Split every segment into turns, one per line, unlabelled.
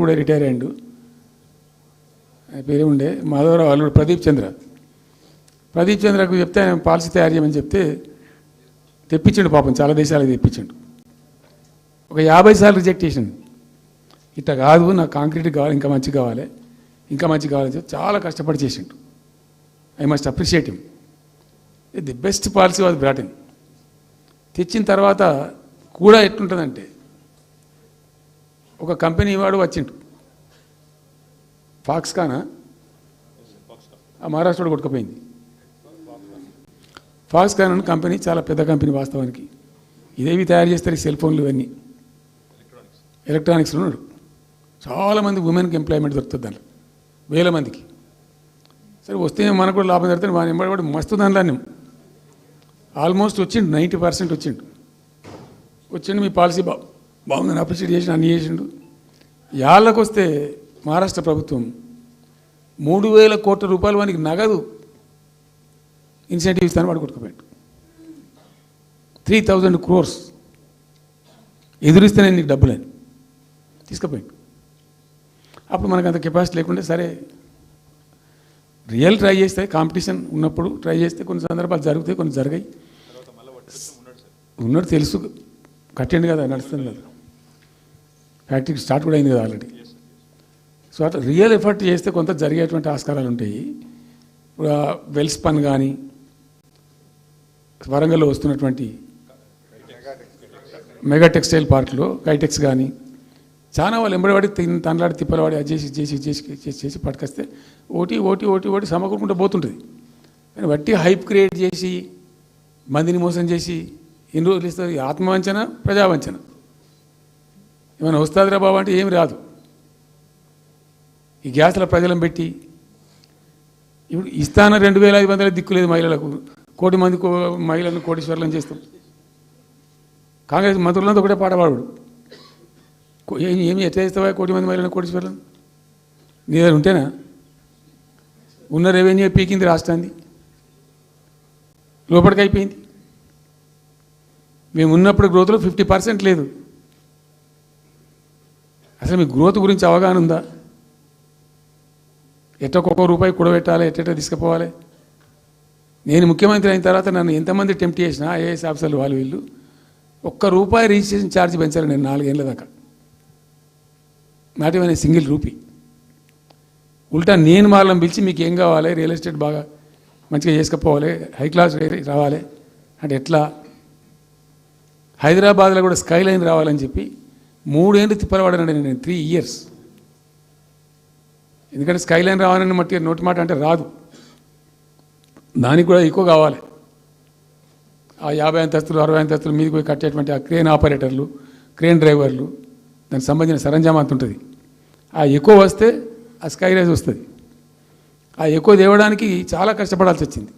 కూడా రిటైర్ అయ్యిండు. ఆయన పేరే ఉండే మాధవరావు అల్లుడు ప్రదీప్ చంద్రకు చెప్తే ఆయన పాలసీ తయారు చేయమని చెప్తే తెప్పించిండు. పాపం చాలా దేశాలకు తెప్పించిండు. ఒక 50 సార్లు రిజెక్ట్ చేసిండు. ఇట్లా కాదు, నాకు కాంక్రీట్ కావాలి, ఇంకా మంచి కావాలి చెప్పి చాలా కష్టపడి చేసిండు. I must appreciate him. The best policy was brought in. తెచ్చిన తర్వాత కూడా ఎట్లుంటుందంటే, ఒక కంపెనీ వాడు వచ్చిండు, ఫాక్స్కానా ఆ మహారాష్ట్రలో కొట్టుకుపోయింది. ఫాక్స్కాన్ అనే కంపెనీ చాలా పెద్ద కంపెనీ వాస్తవానికి. ఇదేవి తయారు చేస్తారు, ఈ సెల్ ఫోన్లు ఇవన్నీ ఎలక్ట్రానిక్స్లో ఉన్నాడు. చాలామంది ఉమెన్కి ఎంప్లాయ్మెంట్ దొరుకుతుంది దాంట్లో, వేల మందికి. సరే వస్తే మనకు కూడా లాభం జరుగుతుంది. వాని ఎంబడి మస్తు దానిలో ఆల్మోస్ట్ వచ్చిండు, 90% వచ్చిండు. మీ పాలసీ బాగుందని అప్రిషియేట్ చేసి అన్ని చేసిండు. యాళ్ళకు వస్తే మహారాష్ట్ర ప్రభుత్వం 3,000 కోట్ల రూపాయలు వానికి నగదు ఇన్సెంటివ్ ఇస్తాను వాడు కొట్టుకుపోయాడు. 3,000 crores ఎదురిస్తేనే నీకు డబ్బులని తీసుకుపోయాడు. అప్పుడు మనకు అంత కెపాసిటీ లేకుంటే సరే రియల్ ట్రై చేస్తే, కాంపిటీషన్ ఉన్నప్పుడు ట్రై చేస్తే కొన్ని సందర్భాలు జరుగుతాయి, కొన్ని జరిగాయి. ఉన్నాడు తెలుసు, కట్టండి కదా, నడుస్తుంది కదా, ఫ్యాక్టరీ స్టార్ట్ కూడా అయింది కదా ఆల్రెడీ. సో అట్లా రియల్ ఎఫర్ట్ చేస్తే కొంత జరిగేటువంటి ఆస్కారాలు ఉంటాయి. ఇప్పుడు వెల్స్పన్ కానీ, వరంగల్లో వస్తున్నటువంటి మెగా టెక్స్టైల్ పార్క్లో కైటెక్స్ కానీ, చాలా వాళ్ళు ఎంబడివాడి తనలాడి తిప్పలవాడి అది చేసి పట్టుకొస్తే ఓటి సమకూరుకుంటూ పోతుంటుంది. కానీ వట్టి హైప్ క్రియేట్ చేసి మందిని మోసం చేసి ఎన్ని రోజులు ఇస్తారు? ఆత్మవంచన, ప్రజావంచన. ఏమైనా వస్తుందిరా బాబు అంటే ఏమి రాదు. ఈ గ్యాస్ల ప్రజలను పెట్టి ఇప్పుడు ఇస్తాన 2,500 దిక్కులేదు మహిళలకు. 1,000,000 మంది మహిళలను కోటీశ్వర్లను చేస్తాం. కాంగ్రెస్ మంత్రులంతా ఒకటే పాట పాడు, ఏమి ఎట్లా చేస్తావా 1,000,000 మంది మహిళలను కోటీశ్వర్లను? నీ దగ్గర ఉంటేనా? ఉన్న రెవెన్యూ పీకింది రాష్ట్రాన్ని, లోపలికి అయిపోయింది. మేము ఉన్నప్పుడు గ్రోత్లో 50% లేదు. అసలు మీ గ్రోత్ గురించి అవగాహన ఉందా? ఒక్కొక్క రూపాయి కూడబెట్టాలి, ఎట్ట తీసుకుపోవాలి? నేను ముఖ్యమంత్రి అయిన తర్వాత నన్ను ఎంతమంది టెంప్ట్ చేసినా ఐఏఎస్ ఆఫీసర్లు వాళ్ళు వీళ్ళు, ₹1 రిజిస్ట్రేషన్ ఛార్జ్ పెంచాలి నేను 4 ఏళ్ళ దాకా. Not even single rupee. ఉల్టా నేను వాళ్ళని పిలిచి మీకు ఏం కావాలి, రియల్ ఎస్టేట్ బాగా మంచిగా చేసుకుపోవాలి, హై క్లాస్ రావాలి అంటే ఎట్లా? హైదరాబాద్లో కూడా స్కై లైన్ రావాలని చెప్పి 3 ఏళ్ళు తిప్పలవాడనండి నేను, 3 years. ఎందుకంటే స్కై లైన్ రావాలని మట్టి నోటి మాట అంటే రాదు, దానికి కూడా ఎక్కువ కావాలి. ఆ 50 అంతస్తులు 60 అంతస్తులు మీదకి పోయి కట్టేటువంటి ఆ క్రేన్ ఆపరేటర్లు, క్రేన్ డ్రైవర్లు, దానికి సంబంధించిన సరంజామా అంత ఉంటుంది. ఆ ఎక్కువ వస్తే ఆ స్కై రైజ్ వస్తుంది. ఆ ఎక్కువ తేవడానికి చాలా కష్టపడాల్సి వచ్చింది.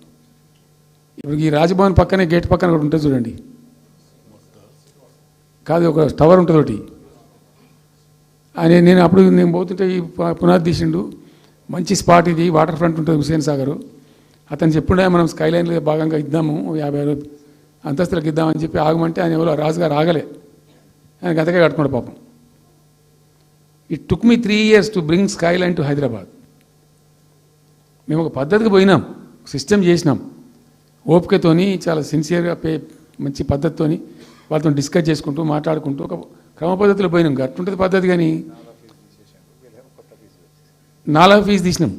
ఇప్పుడు ఈ రాజభవన్ పక్కనే గేట్ పక్కన ఒకటి ఉంటుంది చూడండి, కాదు ఒక టవర్ ఉంటుంది ఒకటి. నేను అప్పుడు నేను పోతుంటే ఈ పునాది తీసిండు, మంచి స్పాట్ ఇది, వాటర్ ఫ్రంట్ ఉంటుంది హుస్సేన్ సాగర్. అతను చెప్పుండే మనం స్కై లైన్లో భాగంగా ఇద్దాము, 50 అంతస్తులకు ఇద్దామని చెప్పి ఆగమంటే ఆయన ఎవరో రాజుగారు ఆగలే, ఆయన గతకే కట్టుకోండి పాపం. It took me 3 years to bring sky line to Hyderabad. మేము ఒక పద్ధతికి పోయినాం, సిస్టమ్ చేసినాం, ఓపికతోని చాలా సిన్సియర్గా మంచి పద్ధతితోని వాళ్ళతో డిస్కస్ చేసుకుంటూ మాట్లాడుకుంటూ ఒక క్రమ పద్ధతిలో పోయినాం. గట్టుంటుంది పద్ధతి. కానీ 4 ఫీజు తీసినాం,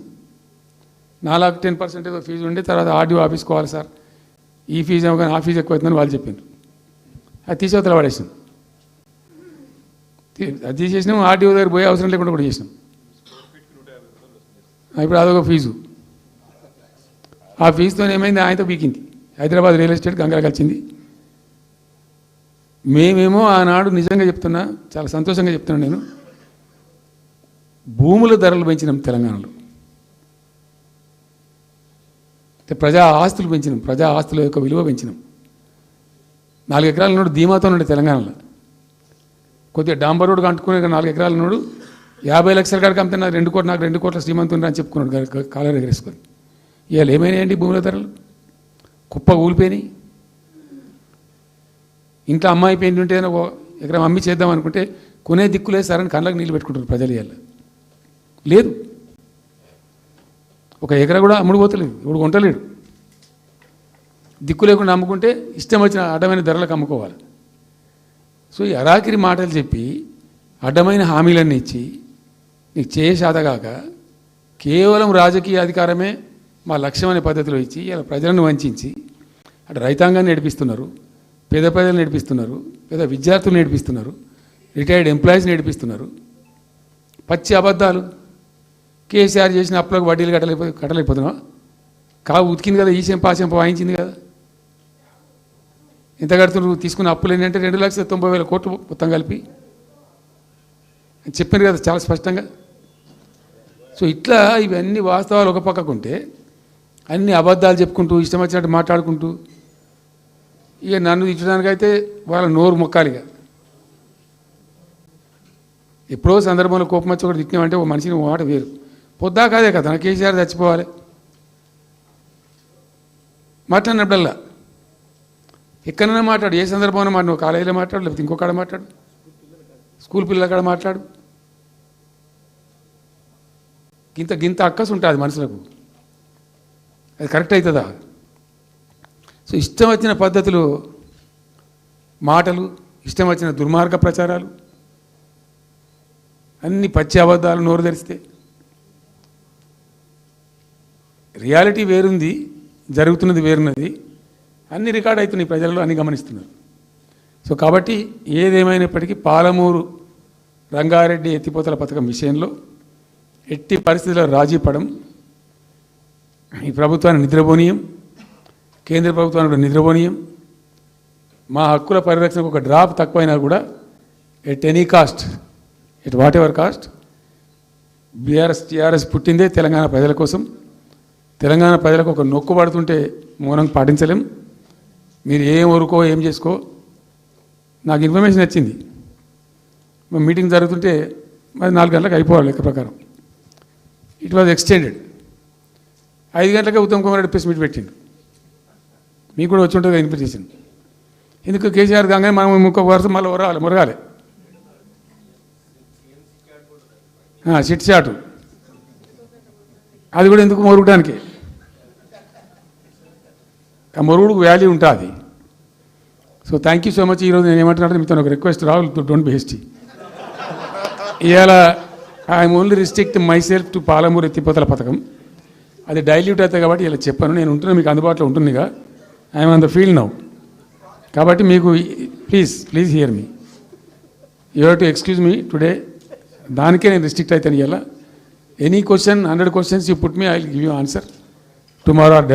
4 10% ఏదో ఫీజు ఉండే. తర్వాత ఆర్డీఓ ఆఫీస్కి పోవాలి సార్, ఈ ఫీజు ఏమో కానీ ఆ ఫీజు ఎక్కువ అవుతుందని వాళ్ళు చెప్పారు. అది తీసేవతల పడేసినాం. అది తీసేసినాం, ఆర్డీఓ దగ్గర పోయే అవసరం లేకుండా కూడా చేసినాం. ఇప్పుడు అదొక ఫీజు. ఆ ఫీజుతో ఏమైంది, ఆయనతో పీకింది. హైదరాబాద్ రియల్ ఎస్టేట్ గంగలు కలిసింది. మేమేమో ఆనాడు నిజంగా చెప్తున్నా, చాలా సంతోషంగా చెప్తున్నాను నేను, భూముల ధరలు పెంచినాం తెలంగాణలో. ప్రజా ఆస్తులు పెంచినాం, ప్రజా ఆస్తుల యొక్క విలువ పెంచినాం. 4 ఎకరాల నోడు ధీమాతో ఉండే తెలంగాణలో. కొద్దిగా డాంబర్ రోడ్డు అంటుకునే 4 ఎకరాల నోడు 50 లక్షల కాడికి అమ్మితే నాకు 2 కోట్ల శ్రీమంతుని అని చెప్పుకున్నాడు కాలర్ ఎగరేసుకొని. ఇవాళ ఏమైనాయండి భూముల ధరలు? కుప్ప ఊలిపోయినాయి. ఇంట్లో అమ్మాయి పెయింట్ ఉంటే ఒక ఎకరం అమ్మి చేద్దాం అనుకుంటే కొనే దిక్కులే సార్ అని కళ్ళకు నీళ్ళు పెట్టుకుంటారు ప్రజలు ఇవాళ. లేదు, ఒక ఎకరా కూడా అమ్ముడుపోతలేదు, ఇప్పుడు కొంటలేడు. దిక్కు లేకుండా అమ్ముకుంటే ఇష్టం వచ్చిన అడ్డమైన ధరలకు అమ్ముకోవాలి. సో ఈ అరాకిరి మాటలు చెప్పి అడ్డమైన హామీలన్నీ ఇచ్చి నీకు చేసాదగాక కేవలం రాజకీయ అధికారమే మా లక్ష్యం అనే పద్ధతిలో ఇచ్చి ఇలా ప్రజలను వంచి అటు రైతాంగాన్ని నడిపిస్తున్నారు, పేద ప్రజలు నడిపిస్తున్నారు, పేద విద్యార్థులు నడిపిస్తున్నారు, రిటైర్డ్ ఎంప్లాయీస్ నడిపిస్తున్నారు. పచ్చి అబద్ధాలు. కేసీఆర్ చేసిన అప్పులకు వడ్డీలు కట్టలేకపోతున్నావా? కావు ఉతికింది కదా, ఈ చెంప ఆ చెంప వాయించింది కదా. ఎంత కడుతున్నారు? తీసుకున్న అప్పులు ఏంటంటే 2,90,000 కోట్లు మొత్తం కలిపి చెప్పారు కదా చాలా స్పష్టంగా. సో ఇట్లా ఇవన్నీ వాస్తవాలు ఒక పక్కకుంటే అన్ని అబద్ధాలు చెప్పుకుంటూ ఇష్టం వచ్చినట్టు మాట్లాడుకుంటూ ఇక నన్ను ఇచ్చడానికైతే వాళ్ళ నోరు మొక్కాలిగా. ఎప్పుడో సందర్భంలో కోపం వచ్చి ఒకటి తిట్టినామంటే ఒక మనిషిని మాట వేరు. పొద్దాక అదే కదా, కేసీఆర్ చచ్చిపోవాలి మాట్లాడినప్పుడల్లా ఎక్కడైనా మాట్లాడు, ఏ సందర్భంలో మాట, నువ్వు కాలేజీలో మాట్లాడు, లేకపోతే ఇంకొకడ మాట్లాడు, స్కూల్ పిల్లల కాడ మాట్లాడు. గింత అక్కసు ఉంటుంది మనుషులకు, అది కరెక్ట్ అవుతుందా? సో ఇష్టం వచ్చిన పద్ధతులు, మాటలు, ఇష్టం వచ్చిన దుర్మార్గ ప్రచారాలు, అన్ని పచ్చి అబద్ధాలు నోరు తెరిస్తే. రియాలిటీ వేరుంది, జరుగుతున్నది వేరున్నది, అన్ని రికార్డ్ అవుతున్నాయి, ప్రజల్లో అన్ని గమనిస్తున్నారు. సో కాబట్టి ఏదేమైనప్పటికీ పాలమూరు రంగారెడ్డి ఎత్తిపోతల పథకం విషయంలో ఎట్టి పరిస్థితుల్లో రాజీ పడం. ఈ ప్రభుత్వాన్ని నిద్రపోనీయం, కేంద్ర ప్రభుత్వాన్ని కూడా నిద్రపోనీయం. మా హక్కుల పరిరక్షణకు ఒక డ్రాప్ తక్కువైనా కూడా at any cost, at whatever cost, TRS పుట్టిందే తెలంగాణ ప్రజల కోసం. తెలంగాణ ప్రజలకు ఒక నొక్కు పడుతుంటే మౌనం పాటించలేం. మీరు ఏం ఊరుకో ఏం చేసుకో. నాకు ఇన్ఫర్మేషన్ వచ్చింది, మీటింగ్ జరుగుతుంటే మరి 4 గంటలకు అయిపోవాలి లెక్క ప్రకారం. It was extended. 5 గంటలకే ఉత్తమ్ కుమార్ రెడ్డి ప్రెస్ మీట్ పెట్టిండు. మీకు కూడా వచ్చి ఉంటుంది ఇన్విటేషన్. ఎందుకు కేసీఆర్ కాగానే మనం ఇంకొక వరుస మళ్ళీ మురగాలి చిట్ చాటు, అది కూడా ఎందుకు మొరగడానికి? ఆ మొరుగుడుకు వాల్యూ ఉంటుంది. So thank you so much. ఈరోజు నేను ఏమంటున్నాను, మీతో ఒక request, Rahul don't be hasty. ఇవాళ I'm only restrict my self to Palamuru ఎత్తిపోతల పథకం. అది డైల్యూట్ అవుతాయి కాబట్టి ఇలా చెప్పాను. నేను ఉంటున్నా, మీకు అందుబాటులో ఉంటుందిగా. I'm on the field now. కాబట్టి మీకు please here me. You have to excuse me today. దానికే నేను రిస్ట్రిక్ట్ అవుతాను. ఇలా any question 100 questions you put me, I will give you answer tomorrow or